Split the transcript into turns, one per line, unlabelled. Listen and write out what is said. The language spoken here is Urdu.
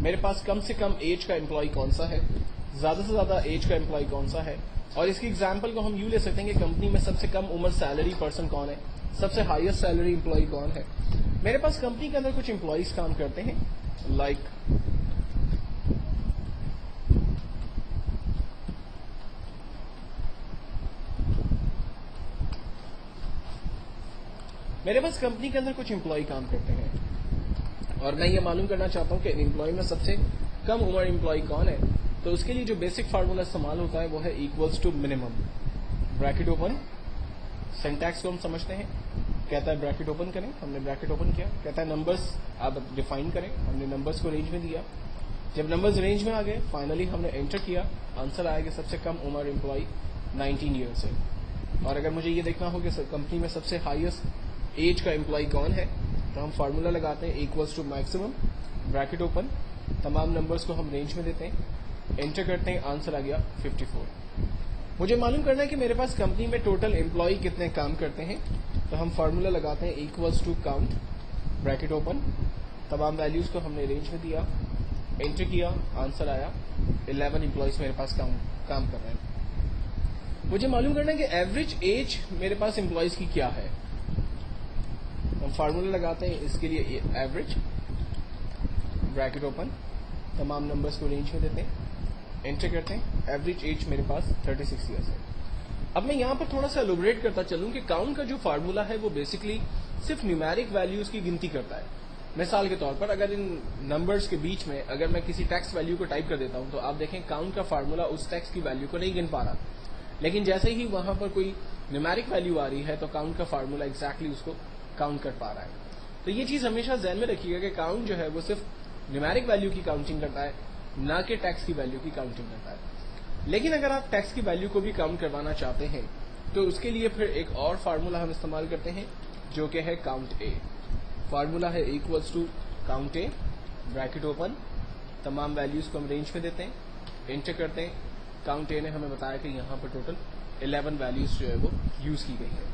میرے پاس کم سے کم ایج کا امپلائی کون سا ہے، زیادہ سے زیادہ ایج کا امپلائی کون سا ہے. اور اس کی ایگزامپل کو ہم یوں لے سکتے ہیں کہ کمپنی میں سب سے کم عمر سیلری پرسن کون ہے، سب سے ہائیسٹ سیلری امپلائی کون ہے. میرے پاس کمپنی کے اندر کچھ امپلائیز کام کرتے ہیں، لائک میرے پاس کمپنی کے اندر کچھ امپلائی کام کرتے ہیں اور میں یہ معلوم کرنا چاہتا ہوں کہ امپلائی میں سب سے کم عمر امپلائی کون ہے. تو اس کے لیے جو بیسک فارمولا استعمال ہوتا ہے وہ ہے equals to minimum, bracket open. Syntax کو ہم سمجھتے ہیں، کہتا ہے بریکٹ اوپن کریں، ہم نے بریکٹ اوپن کیا. کہتا ہے نمبرز آپ ڈیفائن کریں، ہم نے نمبرز کو رینج میں دیا. جب نمبرز رینج میں آ گئے فائنلی ہم نے انٹر کیا، آنسر آیا کہ سب سے کم عمر امپلائی 19 ایئرس ہے. اور اگر مجھے یہ دیکھنا ہو کہ کمپنی میں سب سے ہائیسٹ ایج کا امپلائی کون ہے تو ہم فارمولا لگاتے ہیں equals to maximum, bracket open, تمام نمبرز کو ہم رینج میں دیتے ہیں، انٹر کرتے ہیں، آنسر آ گیا 54. مجھے معلوم کرنا ہے کہ میرے پاس کمپنی میں ٹوٹل امپلائی کتنے کام کرتے ہیں تو ہم فارمولا لگاتے ہیں equals to count, bracket open, تمام ویلیوز کو ہم نے رینج میں دیا، انٹر کیا، آنسر آیا 11 امپلائیز میرے پاس کام کر رہے ہیں. مجھے معلوم کرنا ہے کہ ایوریج ایج میرے پاس امپلائیز کی کیا ہے. ہم فارمولا لگاتے ہیں اس کے لیے ایوریج، بریکٹ اوپن، تمام نمبرز کو رینج میں دیتے ہیں، انٹر کرتے ہیں، ایوریج ایج میرے پاس 36 ایئرس ہے. اب میں یہاں پر تھوڑا سا ایلوبریٹ کرتا چلوں کہ کاؤنٹ کا جو فارمولا ہے وہ بیسکلی صرف نیومیرک ویلیوز کی گنتی کرتا ہے. مثال کے طور پر اگر ان نمبرز کے بیچ میں اگر میں کسی ٹیکسٹ ویلیو کو ٹائپ کر دیتا ہوں تو آپ دیکھیں کاؤنٹ کا فارمولا اس ٹیکسٹ کی ویلیو کو نہیں گن پا رہا، لیکن جیسے ہی وہاں پر کوئی نیومیرک ویلیو آ رہی ہے تو کاؤنٹ کا فارمولا ایگزیکٹلی اس کو کاؤنٹ کر پا رہا ہے. تو یہ چیز ہمیشہ ذہن میں رکھیے گا کہ کاؤنٹ جو ہے وہ صرف نیومیرک ویلیو کی کاؤنٹنگ کرتا ہے، نہ کہ ٹیکسٹ کی ویلیو کی کاؤنٹنگ کرتا ہے. لیکن اگر آپ ٹیکسٹ کی ویلیو کو بھی کاؤنٹ کروانا چاہتے ہیں تو اس کے لیے پھر ایک اور فارمولا ہم استعمال کرتے ہیں جو کہ ہے کاؤنٹ اے. فارمولا ہے equals to count A, bracket open, تمام ویلیوز کو ہم رینج میں دیتے ہیں، انٹر کرتے ہیں. کاؤنٹ اے نے ہمیں بتایا کہ یہاں پر ٹوٹل 11 ویلیوز جو ہے وہ یوز کی گئی ہے.